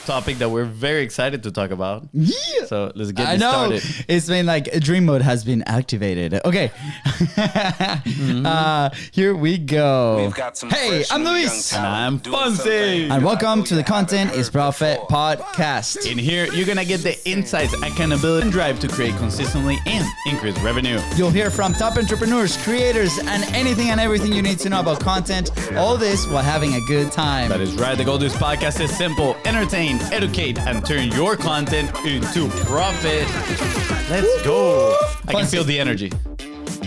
topic that we're very excited to talk about. Yeah. So let's get this started. It's been like dream mode has been activated. Okay. Here we go. We've got some Hey, fresh I'm new Luis. young And I'm talent doing some FONZI. things And I welcome know to the you haven't Content is heard Profit before. podcast. In here, you're gonna get the insights, accountability, and drive to create consistently and increase revenue. You'll hear from top entrepreneurs, creators, and anything and everything you need to know about content. All this while having a good time. That is right. The goal of this podcast is simple: entertain, educate, and turn your content into profit. Let's go. I can feel the energy.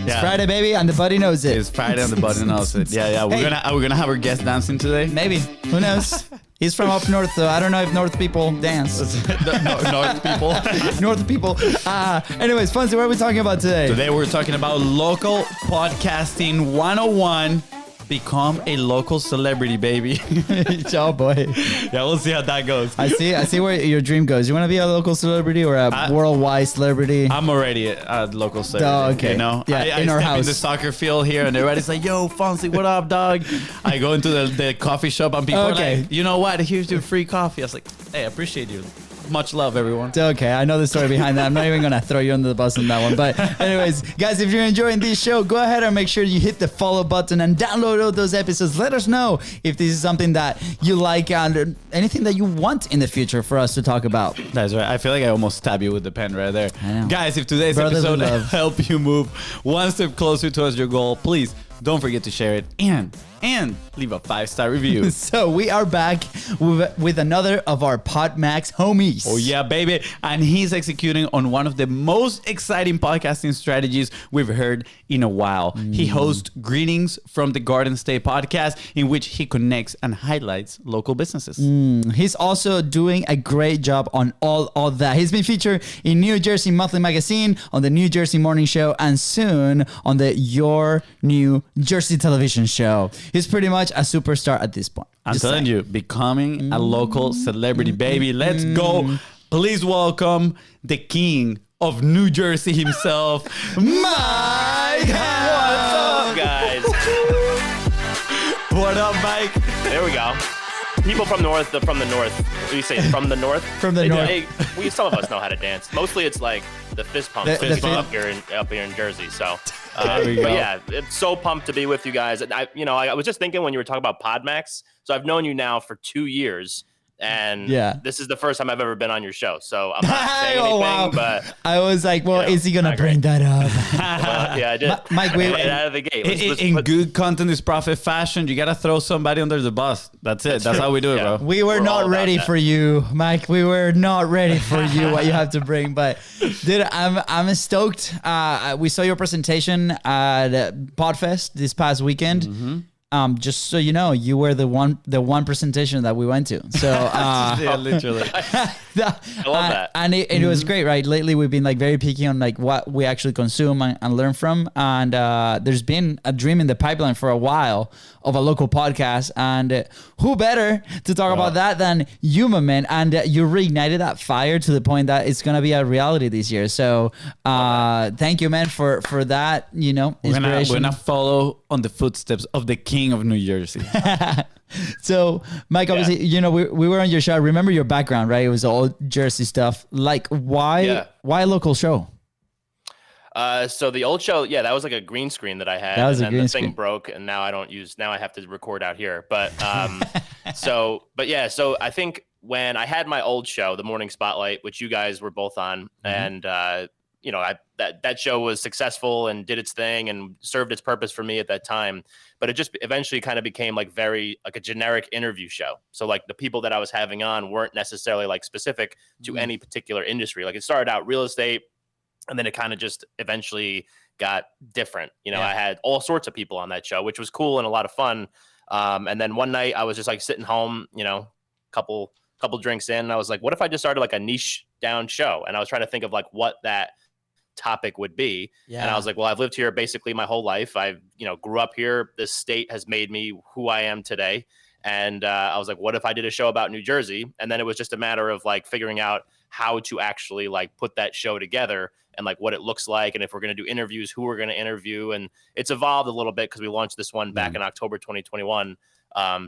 It's Friday, baby, and the buddy knows it. It's Friday on the button knows it. Yeah. We're gonna have our guest dancing today. Maybe. Who knows? He's from up north, though. I don't know if north people dance. North people. North people. Anyways, Fonzie, what are we talking about today? Today we're talking about local podcasting 101. Become a local celebrity, baby. Oh boy. Yeah, we'll see how that goes. I see where your dream goes. You want to be a local celebrity or a worldwide celebrity? I'm already a local celebrity. Oh, okay. You know? Yeah, I in our step house. in the soccer field here and everybody's like, yo, Fonzie, what up, dog? I go into the coffee shop and people are like, you know what? Here's your free coffee. I was like, hey, I appreciate you. Much love, everyone. It's okay. I know the story behind that. I'm not even going to throw you under the bus on that one. But anyways, guys, if you're enjoying this show, go ahead and make sure you hit the follow button and download all those episodes. Let us know if this is something that you like and anything that you want in the future for us to talk about. That's right. I feel like I almost stabbed you with the pen right there. I know. Guys, if today's Brotherly episode love. helped you move one step closer towards your goal, please don't forget to share it and leave a 5-star review. So we are back with another of our PodMax homies. Oh yeah, baby. And he's executing on one of the most exciting podcasting strategies we've heard in a while. He hosts Greetings from the Garden State podcast, in which he connects and highlights local businesses. He's also doing a great job on all that. He's been featured in New Jersey Monthly Magazine, on the New Jersey Morning Show, and soon on the Your New Jersey television show. He's pretty much a superstar at this point. I'm Just telling saying. you, becoming a local celebrity, baby. Let's go. Please welcome the king of New Jersey himself, Mike. What's up, guys? What up, Mike? There we go. People from the north. What do you say? From the north? From the north. Some of us know how to dance. Mostly, it's like the fist pump. Up here in Jersey. So, There we go. but yeah, it's so pumped to be with you guys. And I was just thinking when you were talking about PodMax. So I've known you now for 2 years. And this is the first time I've ever been on your show. So I'm not saying anything, but I was like, well, is he going to not bring that up? yeah, I did. Mike, Right out of the gate. In good content is profit fashion, you gotta throw somebody under the bus. That's it. That's how we do it, Yeah. bro. We were We're not all about ready that. for you, Mike. We were not ready for you, what you have to bring. But dude, I'm stoked. We saw your presentation at Podfest this past weekend. Just so you know, you were the one presentation that we went to. So Yeah, literally. I love that. And it was great, right? Lately, we've been like very picky on like what we actually consume and learn from. And there's been a dream in the pipeline for a while of a local podcast. And who better to talk about that than you, my man? And you reignited that fire to the point that it's going to be a reality this year. So thank you, man, for that, We're inspiration. gonna follow on the footsteps of the king of New Jersey. So, Mike, obviously, we were on your show. I remember your background, right? It was all Jersey stuff. Like, why a local show? So the old show, that was like a green screen that I had. That was a and green the screen. thing broke, and now I have to record out here. But so I think when I had my old show, The Morning Spotlight, which you guys were both on, and that show was successful and did its thing and served its purpose for me at that time. But it just eventually kind of became like a generic interview show. So like the people that I was having on weren't necessarily like specific to any particular industry. Like it started out real estate, and then it kind of just eventually got different. I had all sorts of people on that show, which was cool and a lot of fun. And then one night I was just like sitting home, couple drinks in, and I was like, what if I just started like a niche down show? And I was trying to think of like what that topic would be. And I was like, well, I've lived here basically my whole life. I've, grew up here. This state has made me who I am today. And I was like, what if I did a show about New Jersey? And then it was just a matter of like figuring out how to actually like put that show together and like what it looks like. And if we're going to do interviews, who we're going to interview. And it's evolved a little bit because we launched this one back in October 2021.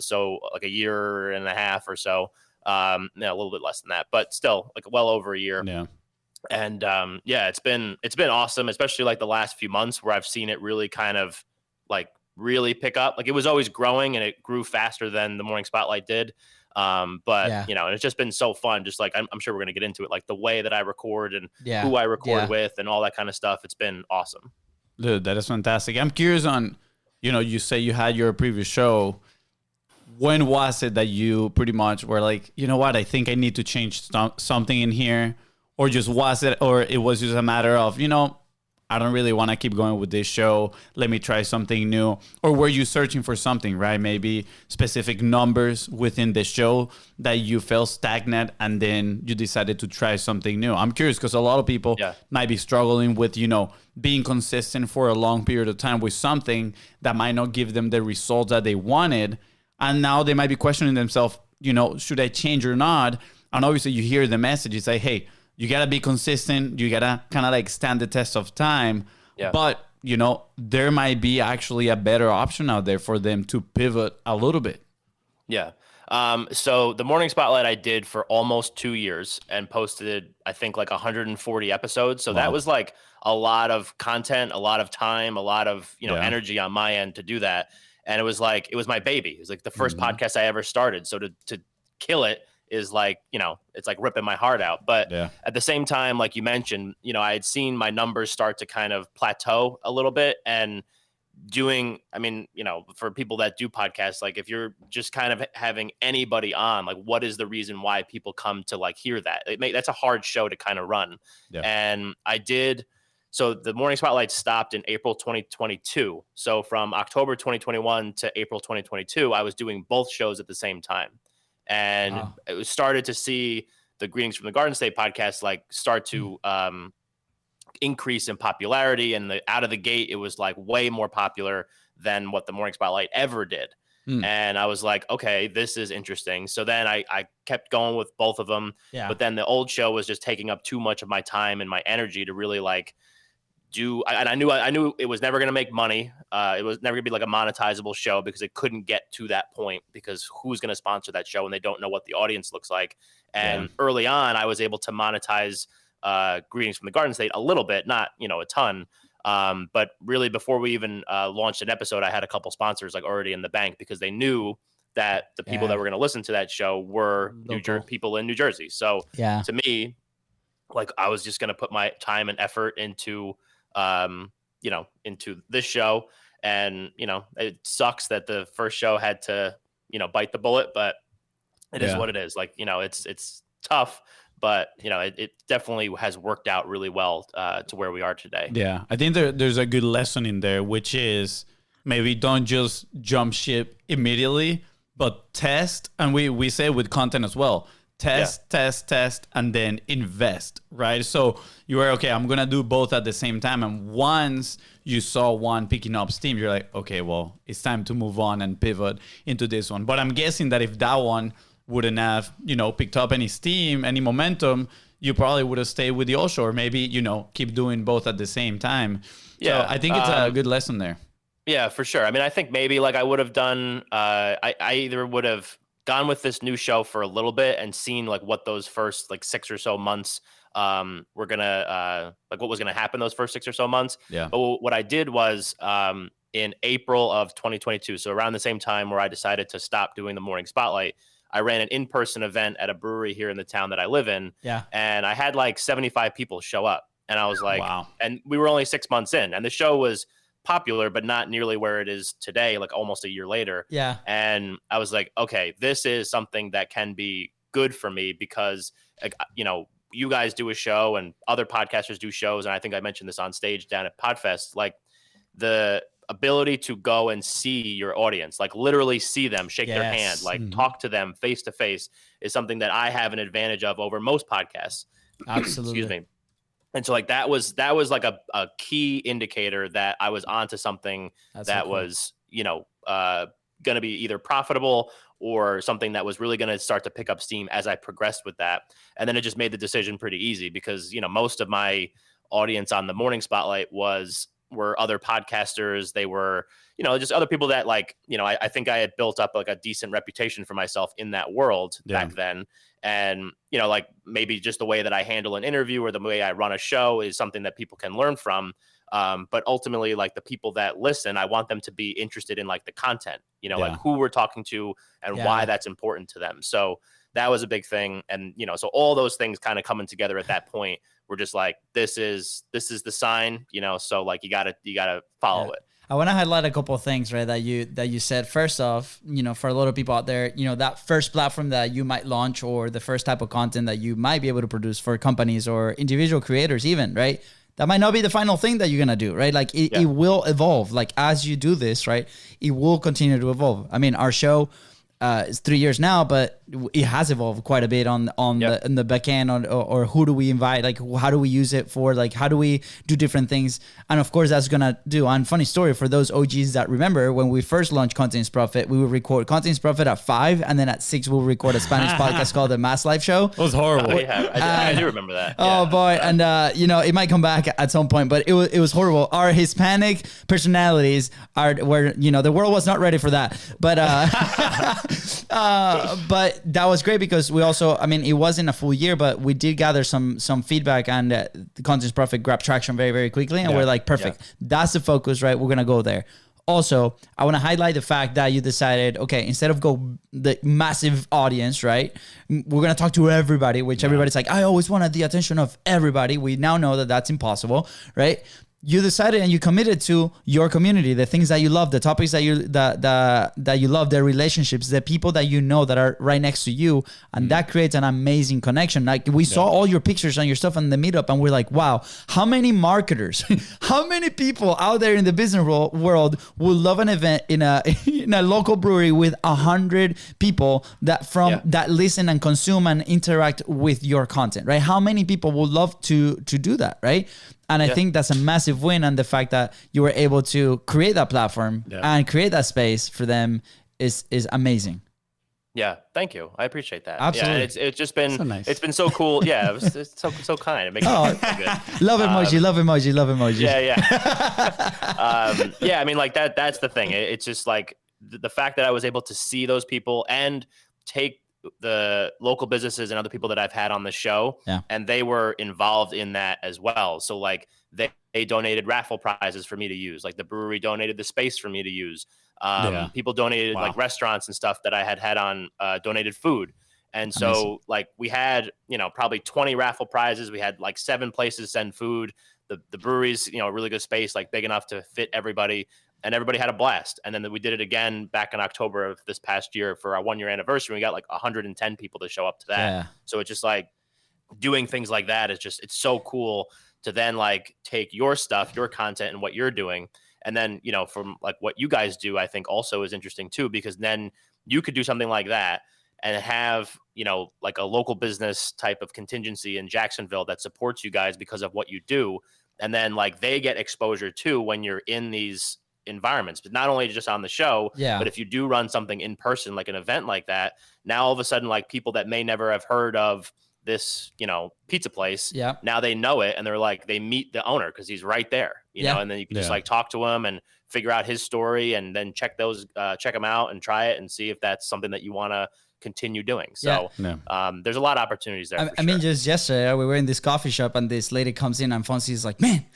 So like a year and a half or so. A little bit less than that, but still like well over a year. Yeah. And it's been awesome, especially like the last few months where I've seen it really kind of like really pick up. Like it was always growing and it grew faster than the Morning Spotlight did. But and it's just been so fun. Just like I'm sure we're gonna get into it, like the way that I record and who I record with and all that kind of stuff. It's been awesome. Dude, that is fantastic. I'm curious on, you say you had your previous show. When was it that you pretty much were like, you know what, I think I need to change something in here? Or just was it, or it was just a matter of, I don't really want to keep going with this show. Let me try something new. Or were you searching for something, right? Maybe specific numbers within the show that you felt stagnant and then you decided to try something new. I'm curious because a lot of people might be struggling with, being consistent for a long period of time with something that might not give them the results that they wanted. And now they might be questioning themselves, should I change or not? And obviously you hear the message, you say, hey, you got to be consistent. You got to kind of like stand the test of time. Yeah. But, there might be actually a better option out there for them to pivot a little bit. Yeah. So the Morning Spotlight I did for almost 2 years and posted, I think, like 140 episodes. So that was like a lot of content, a lot of time, a lot of, energy on my end to do that. And it was my baby. It was like the first podcast I ever started. So to kill it is like, it's like ripping my heart out. But at the same time, like you mentioned, I had seen my numbers start to kind of plateau a little bit and for people that do podcasts, like if you're just kind of having anybody on, like what is the reason why people come to like hear that? That's a hard show to kind of run. Yeah. And I did. So the Morning Spotlight stopped in April 2022. So from October 2021 to April 2022, I was doing both shows at the same time. And it was started to see the Greetings from the Garden State podcast like start to increase in popularity, and out of the gate it was like way more popular than what the Morning Spotlight ever did. And I was like, okay, this is interesting. So then I kept going with both of them, but then the old show was just taking up too much of my time and my energy to really like and I knew it was never going to make money. It was never going to be like a monetizable show because it couldn't get to that point, because who's going to sponsor that show when they don't know what the audience looks like? And early on, I was able to monetize Greetings from the Garden State a little bit, not, a ton. But really before we even launched an episode, I had a couple sponsors like already in the bank because they knew that the people that were going to listen to that show were people in New Jersey. So to me, like I was just going to put my time and effort into this show. And, it sucks that the first show had to, bite the bullet, but it is what it is. Like, it's tough, but it definitely has worked out really well to where we are today. Yeah. I think there's a good lesson in there, which is maybe don't just jump ship immediately, but test. And we say with content as well, test, and then invest, right? So you were, okay, I'm going to do both at the same time. And once you saw one picking up steam, you're like, okay, well, it's time to move on and pivot into this one. But I'm guessing that if that one wouldn't have, picked up any steam, any momentum, you probably would have stayed with the old show, or maybe, keep doing both at the same time. Yeah. So I think it's a good lesson there. Yeah, for sure. I mean, I think maybe like I would have done, I either would have gone with this new show for a little bit and seen like what those first like 6 or so months were gonna like what was gonna happen those first 6 or so months. Yeah. But what I did was in April of 2022, so around the same time where I decided to stop doing the Morning Spotlight, I ran an in-person event at a brewery here in the town that I live in. Yeah. And I had like 75 people show up, and I was like, wow. And we were only 6 months in, and the show was popular, but not nearly where it is today, like almost a year later. Yeah. And I was like, okay, this is something that can be good for me because, like, you guys do a show and other podcasters do shows. And I think I mentioned this on stage down at Podfest, like the ability to go and see your audience, like literally see them, shake their hand, like talk to them face to face is something that I have an advantage of over most podcasts. Absolutely. Excuse me. And so like that was like a key indicator that I was onto something that was, going to be either profitable or something that was really going to start to pick up steam as I progressed with that. And then it just made the decision pretty easy because, most of my audience on the Morning Spotlight was were other podcasters. They were, you know, just other people that like, you know, I think I had built up like a decent reputation for myself in that world back then. And, you know, like maybe just the way that I handle an interview or the way I run a show is something that people can learn from. But ultimately, like the people that listen, I want them to be interested in like the content, you know, like who we're talking to and why that's important to them. So that was a big thing. And, you know, so all those things kind of coming together at that point, we're just like, this is the sign, you know, so like you gotta follow it. I want to highlight a couple of things, right, that you said. First off, you know, for a lot of people out there, you know, that first platform that you might launch or the first type of content that you might be able to produce for companies or individual creators even, right? That might not be the final thing that you're going to do, right? Like it will evolve. Like as you do this, right, it will continue to evolve. I mean, our show is 3 years now, but it has evolved quite a bit on the back end or who do we invite? Like, how do we use it for? Like, how do we do different things? And of course, that's going to do. And funny story for those OGs that remember when we first launched Contents Profit, we would record Contents Profit at 5, and then at 6 we'll record a Spanish podcast called The Mass Life Show. It was horrible. Oh, yeah, I do remember that. Oh boy, and you know, it might come back at some point, but it was horrible. Our Hispanic personalities were, you know, the world was not ready for that. But but that was great because we also, I mean, it wasn't a full year, but we did gather some feedback, and the Contents Profit grabbed traction very, very quickly, and we're like, perfect. That's the focus, right? We're gonna go there. Also, I want to highlight the fact that you decided, okay, instead of go the massive audience, right, we're going to talk to everybody, which everybody's like, I always wanted the attention of everybody. We now know that that's impossible, right? You decided and you committed to your community, the things that you love, the topics that you love, the relationships, the people that you know that are right next to you, and that creates an amazing connection. Like we saw all your pictures on your stuff on the meetup, and we're like, wow, how many marketers, how many people out there in the business world would love an event in a local brewery with 100 people that listen and consume and interact with your content, right? How many people would love to do that, right? And I think that's a massive win. And the fact that you were able to create that platform and create that space for them is amazing. Yeah, thank you. I appreciate that. Absolutely. Yeah, it's just been so nice. It's been so cool. Yeah, it's so kind. It makes me feel good. Love emoji, love emoji. Yeah. Yeah, I mean, like that's the thing. It's just like the fact that I was able to see those people and take the local businesses and other people that I've had on the show, and they were involved in that as well. So like they donated raffle prizes for me to use. Like the brewery donated the space for me to use. People donated like restaurants and stuff that I had on donated food. And so like we had, you know, probably 20 raffle prizes. We had like 7 places send food. The brewery's, you know, a really good space, like big enough to fit everybody. And everybody had a blast. And then we did it again back in October of this past year for our 1-year anniversary. We got like 110 people to show up to that. Yeah. So it's just like doing things like that is just, it's so cool to then like take your stuff, your content and what you're doing. And then, you know, from like what you guys do, I think also is interesting too, because then you could do something like that and have, you know, like a local business type of contingency in Jacksonville that supports you guys because of what you do. And then like they get exposure too when you're in these environments, but not only just on the show, but if you do run something in person, like an event like that, now all of a sudden, like people that may never have heard of this, you know, pizza place, now they know it, and they're like, they meet the owner because he's right there, you know, and then you can just like talk to him and figure out his story, and then check them out and try it and see if that's something that you want to continue doing. So there's a lot of opportunities there. I mean, just yesterday we were in this coffee shop and this lady comes in and FONZI is like, man,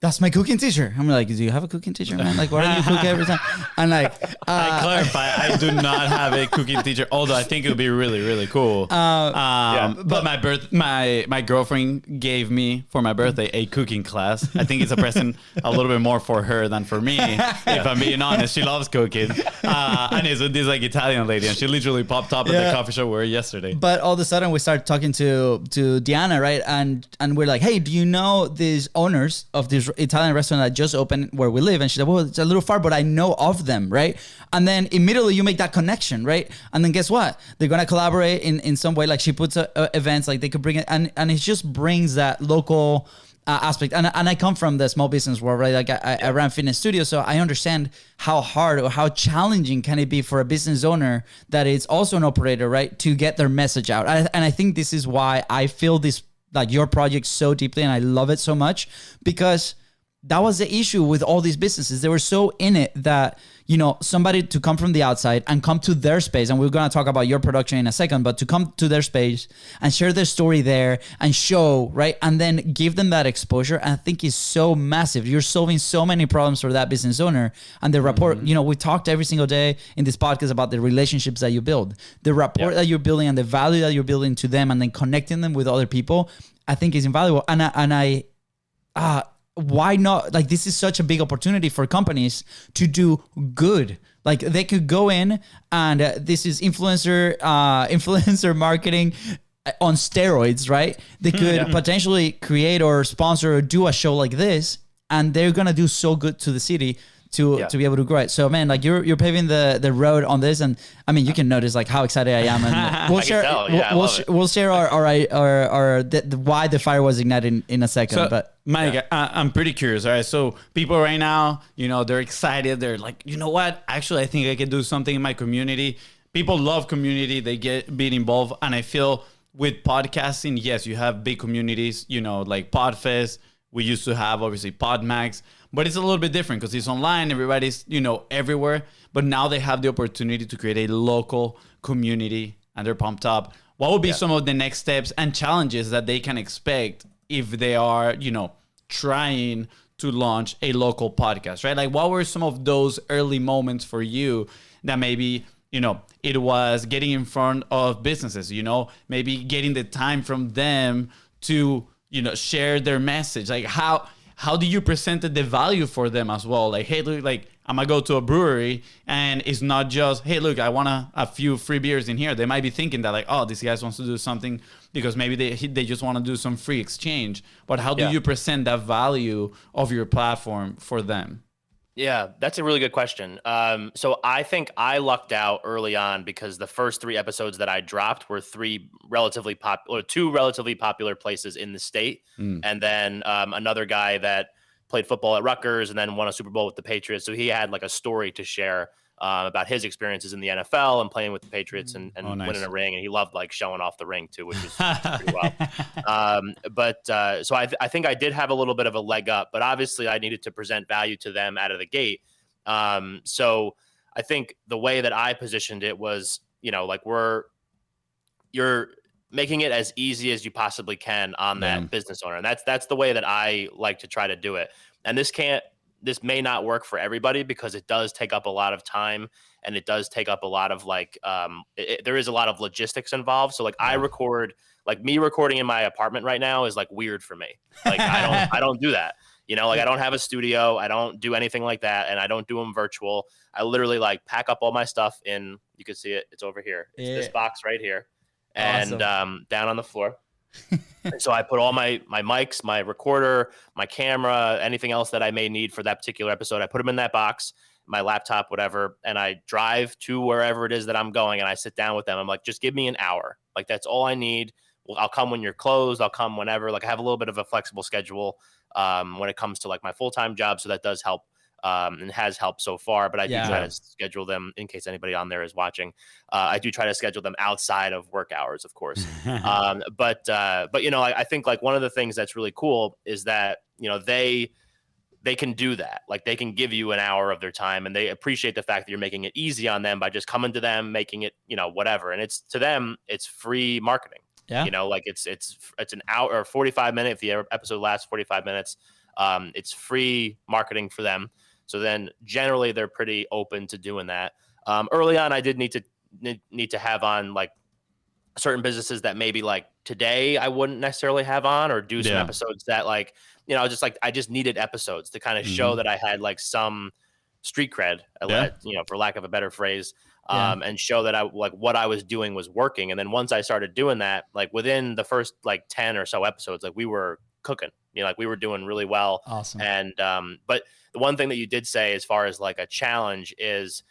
that's my cooking teacher. I'm like, do you have a cooking teacher, man? Like, why do you cook every time? And like, I clarify, I do not have a cooking teacher, although I think it would be really, really cool. But my girlfriend gave me for my birthday a cooking class. I think it's a present a little bit more for her than for me. If I'm being honest, she loves cooking. And it's with this like Italian lady, and she literally popped up at the coffee shop we were yesterday. But all of a sudden we started talking to Diana, right? And we're like, hey, do you know these owners of this Italian restaurant that just opened where we live? And she said, well, it's a little far, but I know of them, right? And then immediately you make that connection, right? And then guess what? They're going to collaborate in some way. Like she puts events, like they could bring it, and it just brings that local aspect. And I come from the small business world, right? Like I ran fitness studios, so I understand how hard or how challenging can it be for a business owner that is also an operator, right? To get their message out. And I think this is why I feel this, like your project so deeply, and I love it so much, because that was the issue with all these businesses. They were so in it that, you know, somebody to come from the outside and come to their space, and we're going to talk about your production in a second, but to come to their space and share their story there and show, right? And then give them that exposure, I think is so massive. You're solving so many problems for that business owner. And the rapport, you know, we talked every single day in this podcast about the relationships that you build, the rapport that you're building and the value that you're building to them, and then connecting them with other people, I think is invaluable. Why not? Like, this is such a big opportunity for companies to do good. Like, they could go in and this is influencer marketing on steroids, right? They could potentially create or sponsor or do a show like this, and they're gonna do so good to the city to be able to grow it. So man, like you're paving the road on this, and I mean, you can notice like how excited I am, and we'll share we'll share our why the fire was ignited in a second. So, but Mike, I'm pretty curious. All right, so people right now, you know, they're excited. They're like, you know what? Actually, I think I can do something in my community. People love community. They get being involved, and I feel with podcasting, yes, you have big communities. You know, like Podfest. We used to have obviously Podmax. But it's a little bit different because it's online. Everybody's, you know, everywhere. But now they have the opportunity to create a local community, and they're pumped up. What would be some of the next steps and challenges that they can expect if they are, you know, trying to launch a local podcast, right? Like, what were some of those early moments for you that maybe, you know, it was getting in front of businesses, you know, maybe getting the time from them to, you know, share their message? Like, how do you present the value for them as well? Like, hey, look, like I'm gonna go to a brewery, and it's not just, hey, look, I want a few free beers in here. They might be thinking that like, oh, this guy wants to do something because maybe they just want to do some free exchange. But how do you present that value of your platform for them? Yeah, that's a really good question. So I think I lucked out early on because the first 3 episodes that I dropped were two relatively popular places in the state. And then another guy that played football at Rutgers and then won a Super Bowl with the Patriots. So he had like a story to share about his experiences in the NFL and playing with the Patriots and winning a ring. And he loved like showing off the ring too, which is pretty well. So I think I did have a little bit of a leg up, but obviously I needed to present value to them out of the gate. So I think the way that I positioned it was, you know, like you're making it as easy as you possibly can on that business owner. And that's the way that I like to try to do it. And this may not work for everybody because it does take up a lot of time, and it does take up a lot of like, there is a lot of logistics involved. So like I record, like me recording in my apartment right now is like weird for me. Like I don't do that. You know, like I don't have a studio. I don't do anything like that. And I don't do them virtual. I literally like pack up all my stuff in, you can see it. It's over here. It's this box right here. And down on the floor. And so I put all my mics, my recorder, my camera, anything else that I may need for that particular episode. I put them in that box, my laptop, whatever. And I drive to wherever it is that I'm going, and I sit down with them. I'm like, just give me an hour. Like, that's all I need. Well, I'll come when you're closed. I'll come whenever. Like, I have a little bit of a flexible schedule when it comes to like my full-time job. So that does help. And has helped so far, but I do try to schedule them in case anybody on there is watching. I do try to schedule them outside of work hours, of course. But you know, I think like one of the things that's really cool is that, you know, they can do that. Like they can give you an hour of their time, and they appreciate the fact that you're making it easy on them by just coming to them, making it, you know, whatever. And it's, to them, it's free marketing. Yeah. You know, like it's an hour or 45 minutes. If the episode lasts 45 minutes, it's free marketing for them. So then generally they're pretty open to doing that. Early on, I did need to have on like certain businesses that maybe like today I wouldn't necessarily have on, or do some episodes that like, you know, just like I just needed episodes to kind of show that I had like some street cred, you know, for lack of a better phrase, and show that I like what I was doing was working. And then once I started doing that, like within the first like 10 or so episodes, like we were cooking, you know, like we were doing really well. Awesome. And but the one thing that you did say as far as like a challenge is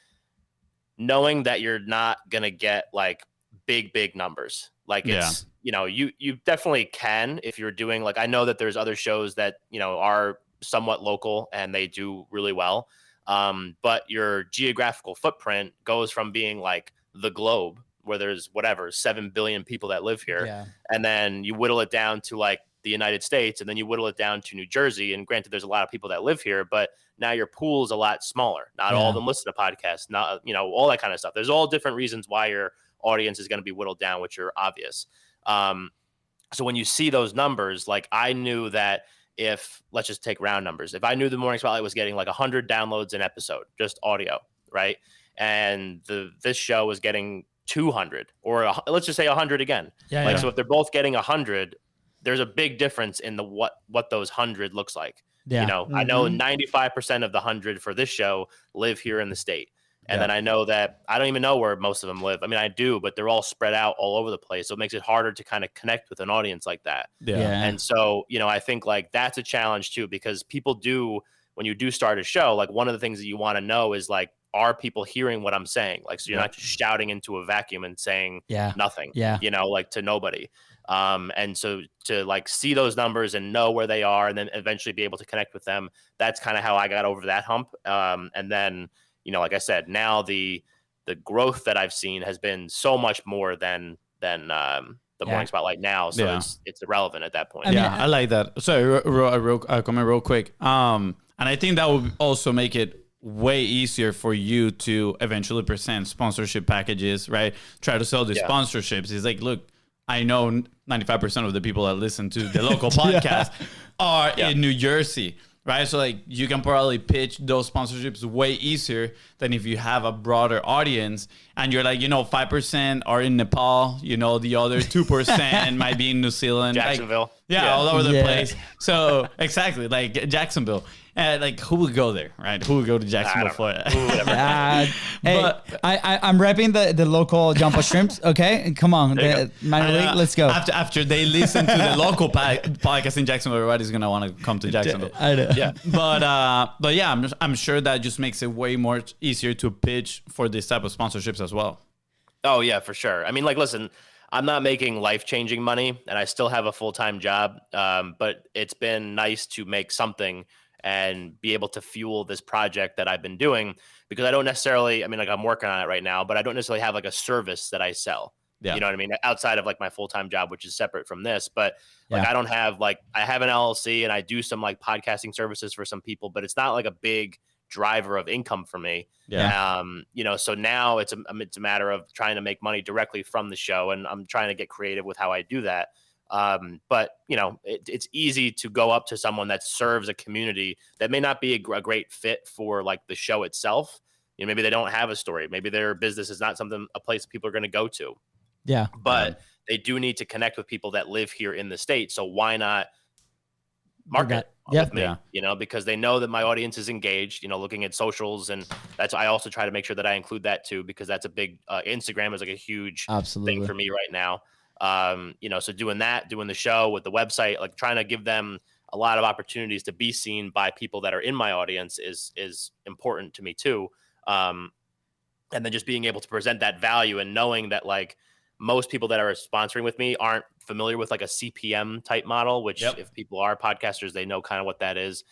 knowing that you're not going to get like big numbers. Like it's, you know, you definitely can if you're doing like, I know that there's other shows that, you know, are somewhat local and they do really well. But your geographical footprint goes from being like the globe where there's whatever 7 billion people that live here. Yeah. And then you whittle it down to like the United States, and then you whittle it down to New Jersey. And granted, there's a lot of people that live here, but now your pool is a lot smaller. Not all of them listen to podcasts, not, you know, all that kind of stuff. There's all different reasons why your audience is going to be whittled down, which are obvious. So when you see those numbers, like I knew that if, let's just take round numbers, if I knew the Morning Spotlight was getting like 100 downloads an episode, just audio, right? And this show was getting 200, or let's just say 100 again. So if they're both getting 100, there's a big difference in the what those 100 looks like. You know, I know 95% of the 100 for this show live here in the state. And then I know that I don't even know where most of them live. I mean, I do, but they're all spread out all over the place. So it makes it harder to kind of connect with an audience like that. And so, you know, I think like that's a challenge too, because people do, when you do start a show, like one of the things that you want to know is like, are people hearing what I'm saying? Like, so you're not just shouting into a vacuum and saying nothing, you know, like to nobody. And so to like see those numbers and know where they are and then eventually be able to connect with them, that's kind of how I got over that hump. And then, you know, like I said, now the growth that I've seen has been so much more than the Morning Spotlight now. So it's irrelevant at that point. I like that. Sorry, comment real quick. And I think that would also make it way easier for you to eventually present sponsorship packages, right? Try to sell the sponsorships. It's like, look, I know 95% of the people that listen to the local podcast are in New Jersey, right? So like you can probably pitch those sponsorships way easier than if you have a broader audience and you're like, you know, 5% are in Nepal, you know, the other 2% might be in New Zealand. Jacksonville. Like, all over the place. So exactly, like Jacksonville. Like who would go there, right? Who would go to Jacksonville for it? Hey, but I'm repping the local Jumbo Shrimps. Okay, come on, minor league, let's go. After they listen to the local podcast in Jacksonville, everybody's gonna want to come to Jacksonville. I know. Yeah, but yeah, I'm sure that just makes it way more easier to pitch for this type of sponsorships as well. Oh yeah, for sure. I mean, like, listen, I'm not making life-changing money, and I still have a full-time job. But it's been nice to make something and be able to fuel this project that I've been doing, because I don't necessarily, I mean, like I'm working on it right now, but I don't necessarily have like a service that I sell. You know what I mean? Outside of like my full-time job, which is separate from this, but like I don't have like, I have an LLC and I do some like podcasting services for some people, but it's not like a big driver of income for me. You know, so now it's a matter of trying to make money directly from the show, and I'm trying to get creative with how I do that. But you know, it's easy to go up to someone that serves a community that may not be a great fit for like the show itself. You know, maybe they don't have a story. Maybe their business is not a place people are going to go to. But they do need to connect with people that live here in the state. So why not market with me? You know, because they know that my audience is engaged, you know, looking at socials. And I also try to make sure that I include that too, because that's a big, Instagram is like a huge thing for me right now. You know, so doing the show with the website, like trying to give them a lot of opportunities to be seen by people that are in my audience is important to me too. And then just being able to present that value and knowing that like most people that are sponsoring with me aren't familiar with like a CPM type model, which if people are podcasters, they know kind of what that is.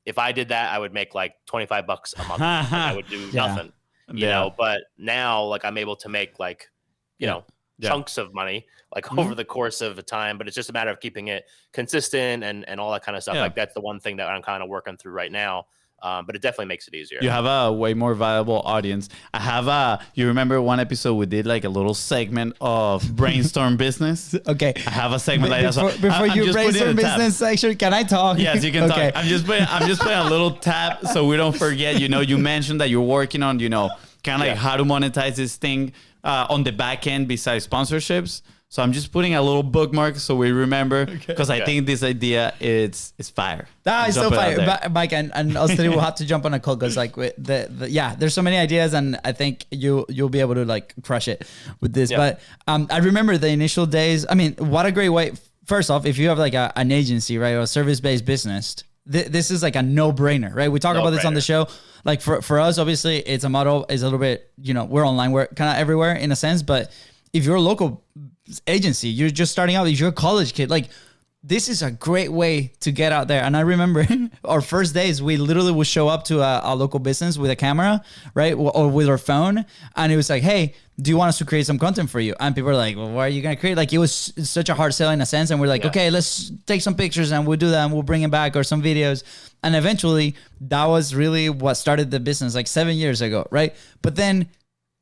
If I did that, I would make like $25 a month. Like I would do nothing, you know, but now like I'm able to make like, you know, chunks of money like over the course of a time, but it's just a matter of keeping it consistent and all that kind of stuff. Like that's the one thing that I'm kind of working through right now. But it definitely makes it easier. You have a way more viable audience. You remember one episode we did like a little segment of brainstorm business? Okay. I have a segment like that. Before you brainstorm business section, can I talk? Yes, you can talk. I'm just putting a little tab so we don't forget, you know, you mentioned that you're working on, you know, kind of like how to monetize this thing on the back end besides sponsorships. So I'm just putting a little bookmark so we remember, because I think this idea is fire. It's so fire, Mike, and us three will have to jump on a call because like there's so many ideas, and I think you'll be able to like crush it with this. But I remember the initial days. I mean, what a great way. First off, if you have like an agency, right, or a service-based business, this is like a no-brainer, right? We talk about this on the show. Like for us, obviously, it's a model is a little bit, you know, we're online, we're kind of everywhere in a sense, but if you're a local agency, you're just starting out, if you're a college kid, like this is a great way to get out there. And I remember our first days, we literally would show up to a local business with a camera, right? Or with our phone. And it was like, hey, do you want us to create some content for you? And people are like, well, what are you going to create? Like, it was such a hard sell in a sense. And we're like, okay, let's take some pictures and we'll do that and we'll bring it back, or some videos. And eventually that was really what started the business like 7 years ago, right? But then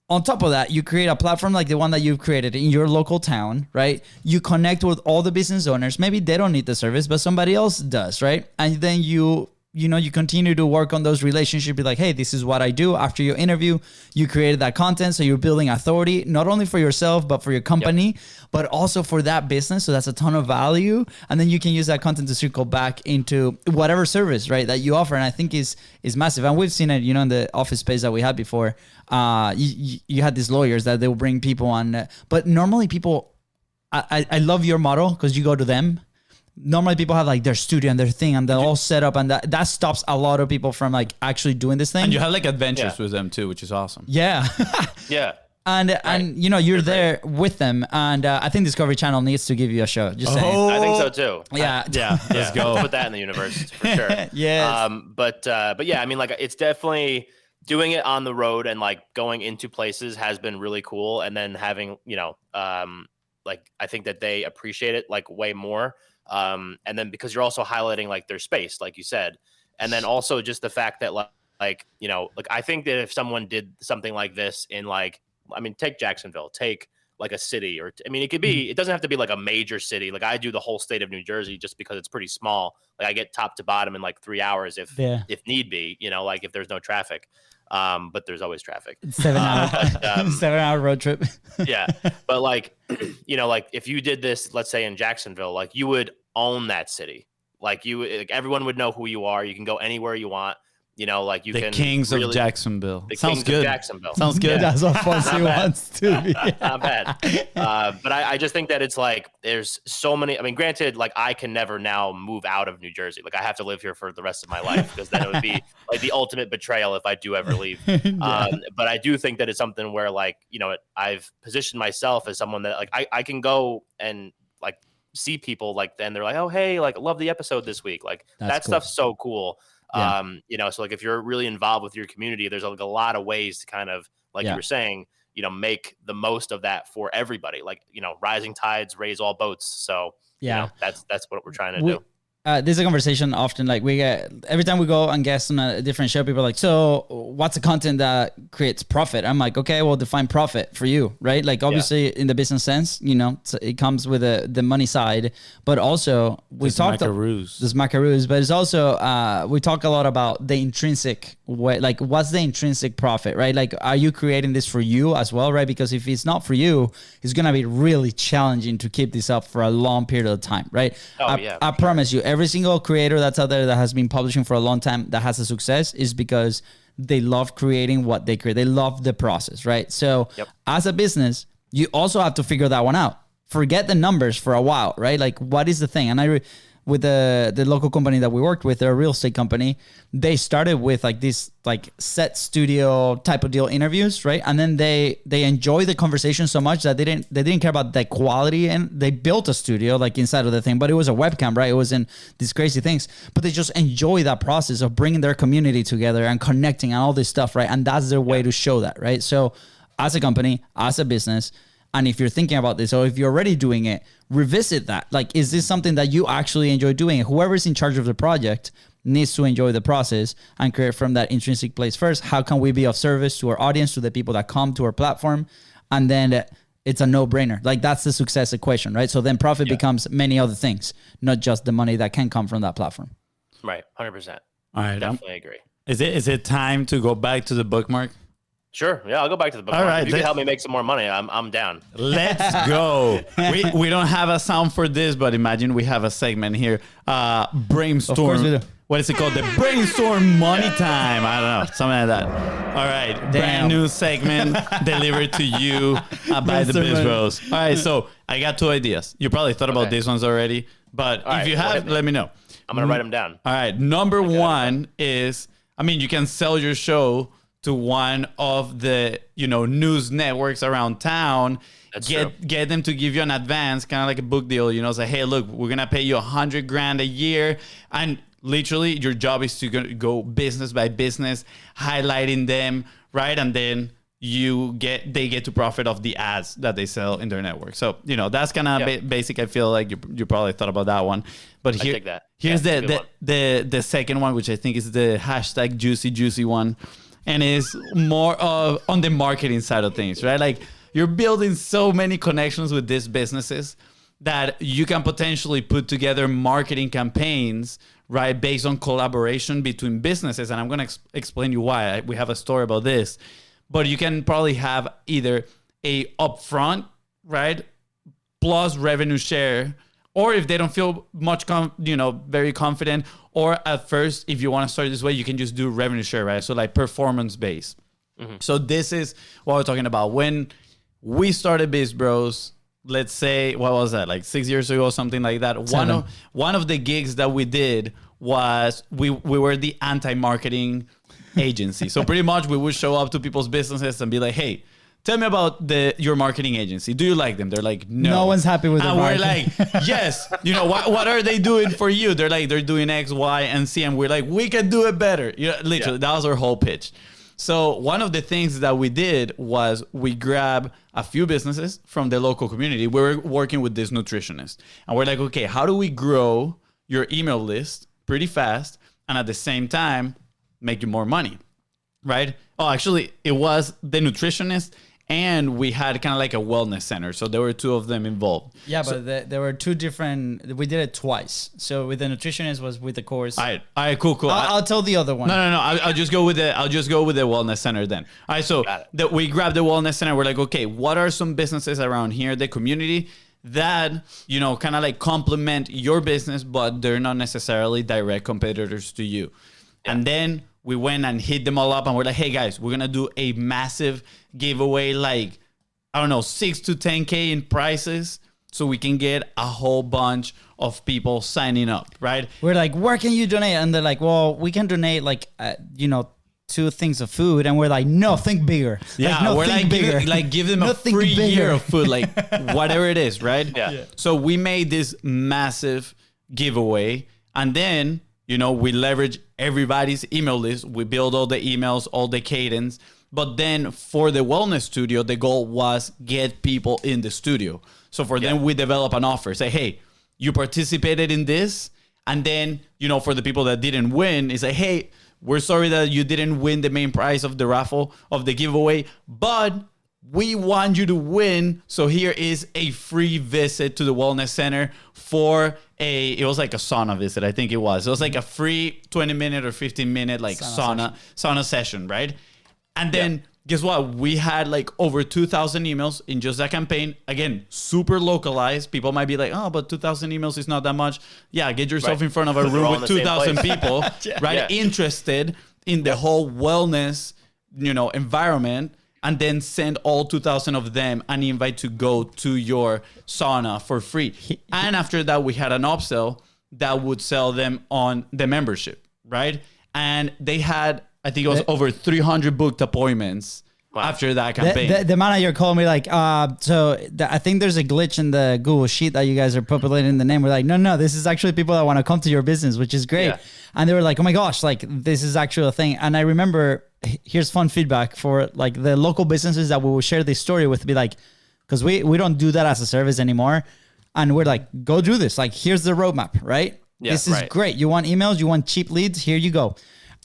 on top of that, you create a platform like the one that you've created in your local town, right? You connect with all the business owners. Maybe they don't need the service, but somebody else does, right? And then you continue to work on those relationships. Be like, hey, this is what I do. After your interview, you created that content. So you're building authority, not only for yourself, but for your company, but also for that business. So that's a ton of value. And then you can use that content to circle back into whatever service, right, that you offer. And I think is massive. And we've seen it, in the office space that we had before. You had these lawyers that they will bring people on. But normally people, I love your model because you go to them. Normally people have like their studio and their thing and they're all set up, and that stops a lot of people from like actually doing this thing. And you have like adventures with them too, which is awesome. Yeah. Yeah. And you're there with them, and I think Discovery Channel needs to give you a show. Just saying. I think so too. Yeah. Let's go. Let's put that in the universe for sure. Yes. But yeah, I mean, like, it's definitely doing it on the road and like going into places has been really cool. And then having, like, I think that they appreciate it like way more. And then because you're also highlighting like their space, like you said, and then also just the fact that like I think that if someone did something like this in like, I mean, take Jacksonville, take like a city, or it could be, it doesn't have to be like a major city. Like I do the whole state of New Jersey just because it's pretty small. Like I get top to bottom in like 3 hours if need be, like if there's no traffic. But there's always traffic. 7 hour, 7 hour road trip. Yeah. But like, like if you did this, let's say in Jacksonville, like you would own that city. Like everyone would know who you are. You can go anywhere you want. Like you the Kings of Jacksonville. The Sounds Kings good. of Jacksonville. Sounds good. That's what FONZI wants to be. Not bad. But I just think that it's like there's so many. I mean, granted, like I can never now move out of New Jersey. Like I have to live here for the rest of my life because then it would be like the ultimate betrayal if I do ever leave. But I do think that it's something where like I've positioned myself as someone that like I can go and like see people like then they're like, oh hey, like love the episode this week. Like that cool. Stuff's so cool. Yeah. So like if you're really involved with your community, there's like a lot of ways to kind of like you were saying, make the most of that for everybody. Like, rising tides raise all boats. So that's what we're trying to do. There's a conversation often, like we get every time we go and guest on a different show, people are like, so what's the content that creates profit? I'm like, okay, well, define profit for you, right? Like obviously in the business sense, it comes with the money side, but also we talked this macaroons, but it's also, we talk a lot about the intrinsic way, like what's the intrinsic profit, right? Like, are you creating this for you as well, right? Because if it's not for you, it's going to be really challenging to keep this up for a long period of time, right? I promise you, every single creator that's out there that has been publishing for a long time that has a success is because they love creating what they create. They love the process, right? So as a business, you also have to figure that one out. Forget the numbers for a while, right? Like what is the thing? And with the local company that we worked with, they're a real estate company. They started with like this like set studio type of deal interviews, right? And then they enjoy the conversation so much that they didn't care about the quality, and they built a studio like inside of the thing, but it was a webcam, right? It wasn't these crazy things, but they just enjoy that process of bringing their community together and connecting and all this stuff, right? And that's their way to show that, right? So as a company, as a business, and if you're thinking about this, or if you're already doing it, revisit that. Like, is this something that you actually enjoy doing? Whoever's in charge of the project needs to enjoy the process and create from that intrinsic place first. How can we be of service to our audience, to the people that come to our platform? And then it's a no-brainer. Like, that's the success equation, right? So then profit becomes many other things, not just the money that can come from that platform. Right, 100%. All right, definitely agree. Is it time to go back to the bookmark? Sure. Yeah, I'll go back to the book. All right, if you can help me make some more money, I'm down. Let's go. We don't have a sound for this, but imagine we have a segment here. Brainstorm. Of course we do. What is it called? The brainstorm money time. I don't know. Something like that. All right. Brand new segment delivered to you by the BIZBROS. All right. So I got 2 ideas. You probably thought about these ones already, but if you have, let me know. I'm going to write them down. All right. Number 1 is, you can sell your show to one of the news networks around town That's true. get them to give you an advance, kind of like a book deal, you know, say, hey, look, we're going to pay you $100,000 a year. And literally your job is to go business by business, highlighting them, right? And then they get to profit off the ads that they sell in their network. So, you know, that's kind of basic. I feel like you probably thought about that one. But I take that. Here's the second one, which I think is the hashtag juicy one. And is more of on the marketing side of things, right? Like you're building so many connections with these businesses that you can potentially put together marketing campaigns, right? Based on collaboration between businesses. And I'm going to explain you why. We have a story about this. But you can probably have either a upfront, right, plus revenue share, or if they don't feel much, very confident, or at first, if you want to start this way, you can just do revenue share, right? So like performance based. Mm-hmm. So this is what we're talking about. When we started BIZBROS, let's say, what was that, like 6 years ago or something like that? One of the gigs that we did was we were the anti-marketing agency. So pretty much we would show up to people's businesses and be like, hey, tell me about your marketing agency. Do you like them? They're like, no. No one's happy with their marketing. We're like, yes. You know, what are they doing for you? They're like, they're doing X, Y, and Z. And we're like, we can do it better. You know, literally, that was our whole pitch. So one of the things that we did was we grabbed a few businesses from the local community. We were working with this nutritionist. And we're like, okay, how do we grow your email list pretty fast and at the same time make you more money, right? Oh, actually, it was the nutritionist and we had kind of like a wellness center. So there were two of them involved. Yeah, but there were two different, we did it twice. So with the nutritionist was with the course. All right, cool. I'll tell the other one. No. I'll just go with the wellness center then. All right, so we grabbed the wellness center. We're like, okay, what are some businesses around here, the community, that, you know, kind of like complement your business, but they're not necessarily direct competitors to you. Yeah. And then we went and hit them all up and we're like, hey guys, we're going to do a massive giveaway, like, I don't know, 6 to 10K in prizes so we can get a whole bunch of people signing up, right? We're like, where can you donate? And they're like, well, we can donate like, 2 things of food. And we're like, no, think bigger. Yeah, like, no, we're like, bigger. Give them a free year of food, like whatever it is, right? Yeah. So we made this massive giveaway and then, you know, we leverage everybody's email list. We build all the emails, all the cadence. But then for the wellness studio, the goal was get people in the studio. So for them, we develop an offer. Say, hey, you participated in this. And then, you know, for the people that didn't win, it's like, hey, we're sorry that you didn't win the main prize of the raffle, of the giveaway. But we want you to win. So here is a free visit to the wellness center for it was like a sauna visit. I think it was like a free 20-minute or 15-minute like sauna session, right? And then guess what? We had like over 2,000 emails in just that campaign. Again, super localized. People might be like, oh, but 2,000 emails is not that much. Yeah, get yourself in front of a room with 2,000 people, right? Interested in the whole wellness, you know, environment. And then send all 2,000 of them an invite to go to your sauna for free. And after that, we had an upsell that would sell them on the membership, right? And they had, I think it was over 300 booked appointments after that campaign. The manager called me like, I think there's a glitch in the Google Sheet that you guys are populating the name. We're like, no, this is actually people that want to come to your business, which is great. Yeah. And they were like, oh my gosh, like this is actually a thing. And I remember, here's fun feedback for like the local businesses that we will share this story with, be like, because we don't do that as a service anymore. And we're like, go do this. Like, here's the roadmap, right? Yeah, this is great. You want emails? You want cheap leads? Here you go.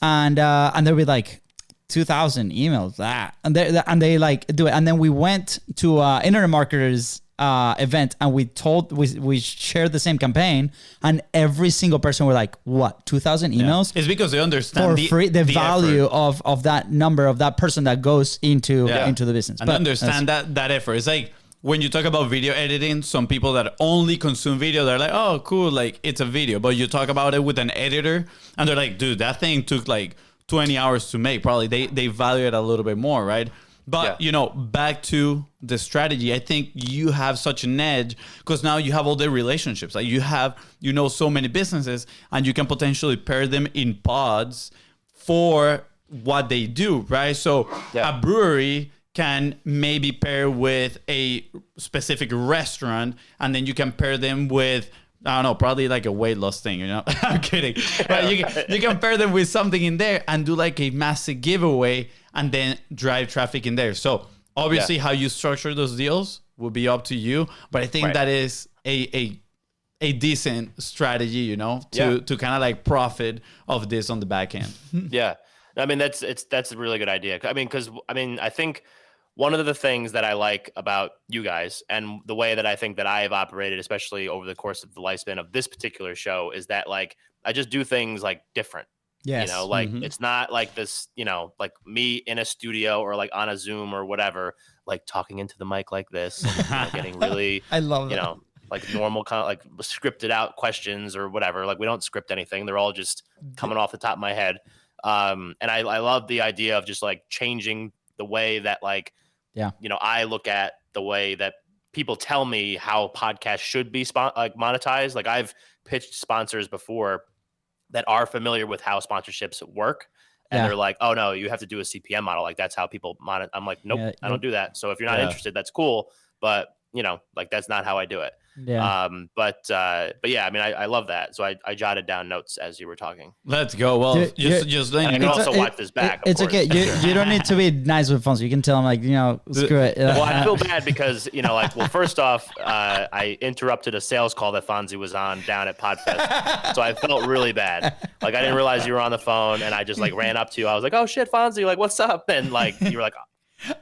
And they'll be like, 2,000 emails, and they like do it. And then we went to internet marketers event and we shared the same campaign, and every single person were like, what, 2,000 emails? It's because they understand for free the value of that number, of that person that goes into the business. And understand that effort. It's like when you talk about video editing, some people that only consume video, they're like, oh cool, like it's a video. But you talk about it with an editor and they're like, dude, that thing took like 20 hours to make. Probably they value it a little bit more, right? But, you know, back to the strategy, I think you have such an edge because now you have all the relationships. Like you have, you know, so many businesses and you can potentially pair them in pods for what they do, right? So a brewery can maybe pair with a specific restaurant, and then you can pair them with, I don't know, probably like a weight loss thing, you know? I'm kidding. But you can pair them with something in there and do like a massive giveaway and then drive traffic in there. So obviously how you structure those deals will be up to you. But I think that is a decent strategy, you know, to kind of like profit of this on the back end. Yeah. I mean, that's a really good idea. I mean, I think one of the things that I like about you guys and the way that I think that I have operated, especially over the course of the lifespan of this particular show, is that like I just do things like different. Yes. You know, like it's not like this, you know, like me in a studio or like on a Zoom or whatever, like talking into the mic like this, and, you know, getting really, I love that. You know, like normal kind of like scripted out questions or whatever. Like we don't script anything. They're all just coming off the top of my head. And I love the idea of just like changing the way that like, you know, I look at the way that people tell me how podcasts should be like monetized. Like I've pitched sponsors before that are familiar with how sponsorships work. And they're like, oh no, you have to do a CPM model. Like that's how people monetize. I'm like, nope, I don't do that. So if you're not interested, that's cool. But you know, like that's not how I do it. Yeah. But yeah, I mean, I love that. So I jotted down notes as you were talking. Let's go. Well, just I can also watch this back. It's okay. You don't need to be nice with Fonzi. You can tell him like, you know, screw it. Well, I feel bad because, you know, like, well, first off, I interrupted a sales call that Fonzi was on down at Podfest. So I felt really bad. Like I didn't realize you were on the phone and I just like ran up to you. I was like, oh shit, Fonzi, like, what's up? And like, you were like,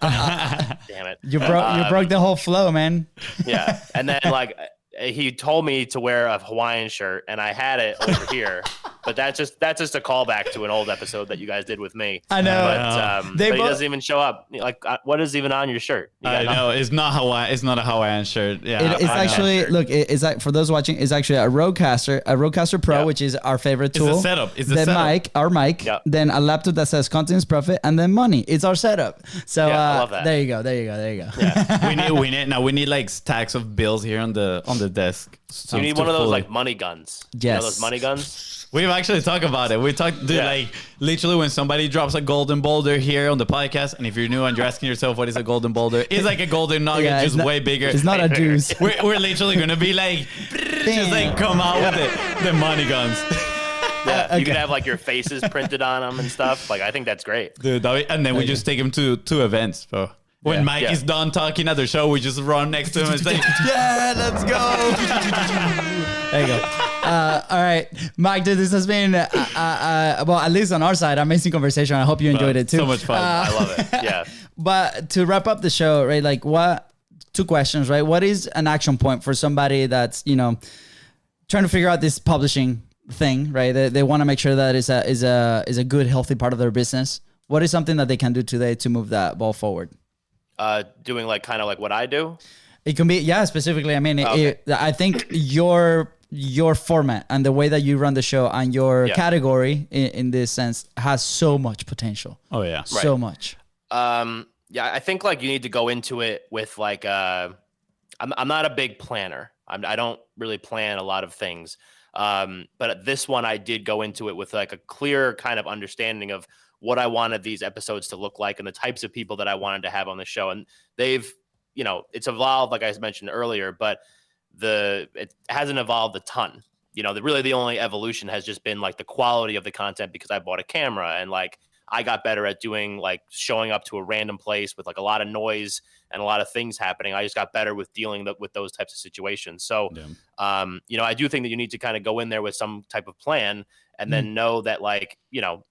damn it. You broke the whole flow, man. Yeah. And then like he told me to wear a Hawaiian shirt and I had it over here. But that's just a callback to an old episode that you guys did with me. I know. But he doesn't even show up. Like, what is even on your shirt? I know. It's not Hawaii. It's not a Hawaiian shirt. Yeah. It's actually, look, it's like, for those watching, it's actually a Rodecaster Pro, which is our favorite tool. It's a setup. It's then setup. our mic, then a laptop that says Continuous Profit, and then money. It's our setup. So I love that. There you go. Yeah. we need like stacks of bills here on the desk. So you need one of those like money guns. Yes. You know those money guns? We've actually talked about it. We talked, dude, like literally when somebody drops a golden boulder here on the podcast, and if you're new and you're asking yourself what is a golden boulder, it's like a golden nugget, just way bigger. It's not a juice. We're literally gonna be like, just like come out with the money guns. Yeah, you can have like your faces printed on them and stuff. Like I think that's great, dude. And then we just take him to events, bro. When Mike is done talking at the show, we just run next to him and say, yeah, let's go. There you go. All right, Mike, dude, this has been, well, at least on our side, amazing conversation. I hope you enjoyed it too. So much fun. I love it. Yeah. But to wrap up the show, right, like two questions, right? What is an action point for somebody that's, you know, trying to figure out this publishing thing, right? They want to make sure that is a good, healthy part of their business. What is something that they can do today to move that ball forward? Doing like kind of like what I do. It can be, specifically. I mean, I think your format and the way that you run the show and your category in this sense has so much potential. Oh yeah, so much. Yeah, I think like you need to go into it with like I'm not a big planner. I don't really plan a lot of things. But this one I did go into it with like a clear kind of understanding of what I wanted these episodes to look like and the types of people that I wanted to have on the show. And they've, you know, it's evolved, like I mentioned earlier, but it hasn't evolved a ton. You know, the only evolution has just been like the quality of the content because I bought a camera and like I got better at doing like showing up to a random place with like a lot of noise and a lot of things happening. I just got better with dealing with those types of situations. So, you know, I do think that you need to kind of go in there with some type of plan and then know that like, you know,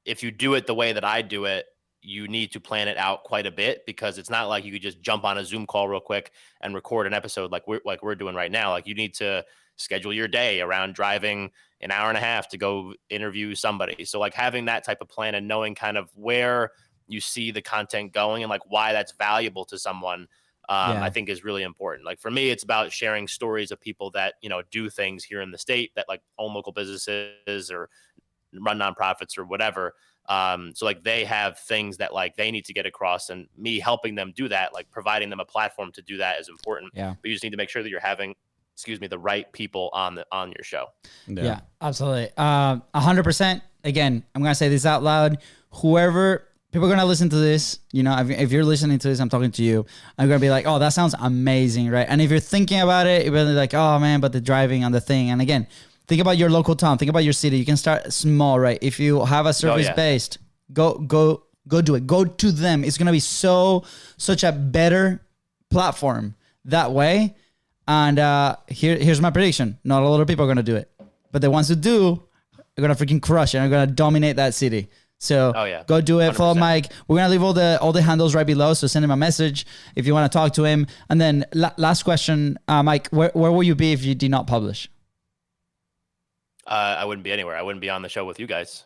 if you do it the way that I do it, you need to plan it out quite a bit because it's not like you could just jump on a Zoom call real quick and record an episode like we're doing right now. Like you need to schedule your day around driving an hour and a half to go interview somebody. So like having that type of plan and knowing kind of where you see the content going and like why that's valuable to someone, I think is really important. Like for me, it's about sharing stories of people that, you know, do things here in the state that like own local businesses or run nonprofits or whatever. So like they have things that like they need to get across and me helping them do that, like providing them a platform to do that is important. Yeah. But you just need to make sure that you're having, the right people on your show. Yeah, absolutely. 100%. Again, I'm going to say this out loud. Whoever people are going to listen to this. You know, if you're listening to this, I'm talking to you. I'm going to be like, oh, that sounds amazing, right? And if you're thinking about it, you're really like, oh, man, but the driving on the thing. And again, think about your local town. Think about your city. You can start small, right? If you have a service-based, go do it. Go to them. It's going to be such a better platform that way. And here's my prediction. Not a lot of people are going to do it. But the ones who do are going to freaking crush it and are going to dominate that city. So go do it. 100%. Follow Mike. We're going to leave all the handles right below. So send him a message if you want to talk to him. And then last question, Mike, where will you be if you did not publish? I wouldn't be anywhere. I wouldn't be on the show with you guys.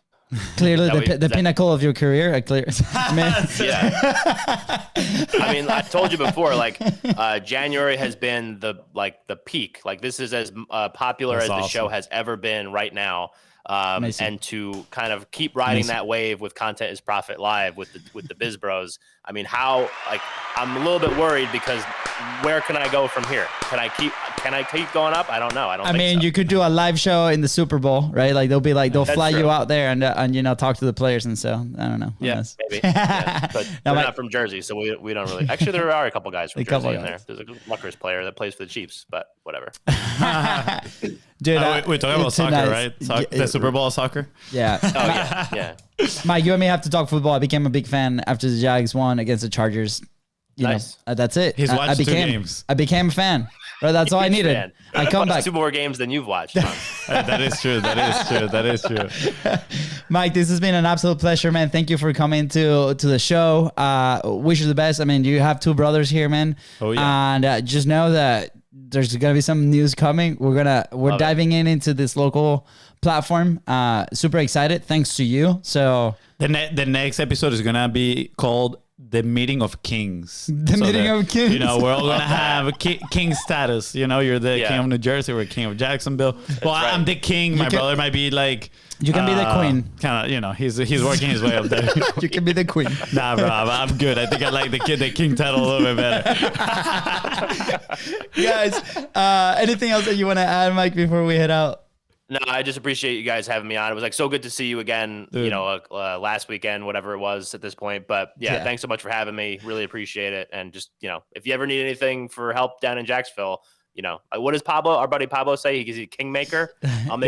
Clearly the pinnacle of your career. Man. Yeah. I mean, I told you before, like January has been the peak. Like this is as popular as the show has ever been right now. And to kind of keep riding that wave with Content is Profit Live with the BIZBROS. I mean, I'm a little bit worried because where can I go from here? Can I keep going up? I don't know. I mean, you could do a live show in the Super Bowl, right? Like they'll fly you out there and you know, talk to the players and so I don't know. Yeah, maybe. Yeah. But we're not from Jersey, so we don't really. Actually, there are a couple guys from Jersey in there. There's a Rutgers player that plays for the Chiefs, but whatever. Dude, we're talking about soccer, right? The Super Bowl of soccer. Yeah. Oh yeah. Mike, you and me have to talk football. I became a big fan after the Jags won agained the Chargers. You know, that's it. He's watched 2 games. I became a fan. Right, that's all I needed. Fan. I come back 2 more games than you've watched. That is true. That is true. Mike, this has been an absolute pleasure, man. Thank you for coming to the show. Wish you the best. I mean, you have 2 brothers here, man. Oh yeah. And just know that there's gonna be some news coming. We're diving into this local platform. Super excited. Thanks to you. So the next episode is gonna be called The Meeting of Kings. The Meeting of Kings. You know, we're all gonna have a king status. You know, you're the king of New Jersey. We're king of Jacksonville. Well, right. I'm the king. My brother might be like. You can be the queen. Kind of, you know, he's working his way up there. You can be the queen. Nah, bro, I'm good. I think I like the king title a little bit better. Guys, anything else that you want to add, Mike, before we head out? No, I just appreciate you guys having me on. It was like so good to see you again, dude. You know, last weekend, whatever it was at this point. But yeah, thanks so much for having me. Really appreciate it. And just, you know, if you ever need anything for help down in Jacksonville, you know, what does our buddy Pablo say? He's a kingmaker. I'll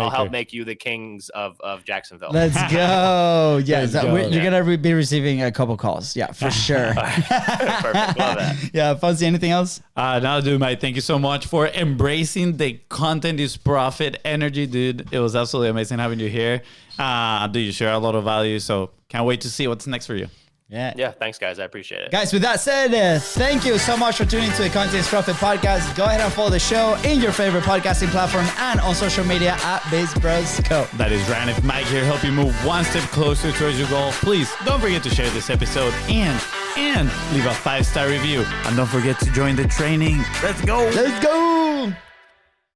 help make you the kings of Jacksonville. Let's go. Yeah, you're going to be receiving a couple calls. Yeah, for sure. Perfect. Love that. Yeah, Fonzie, anything else? No, dude, mate. Thank you so much for embracing the Content is Profit energy, dude. It was absolutely amazing having you here. Dude, you share a lot of value. So can't wait to see what's next for you. Yeah. Thanks, guys. I appreciate it. Guys, with that said, thank you so much for tuning to the Content is Profit podcast. Go ahead and follow the show in your favorite podcasting platform and on social media at BIZBROS Co. That is right. If Mike here helped you move one step closer towards your goal, please don't forget to share this episode and leave a 5-star review. And don't forget to join the training. Let's go. Let's go.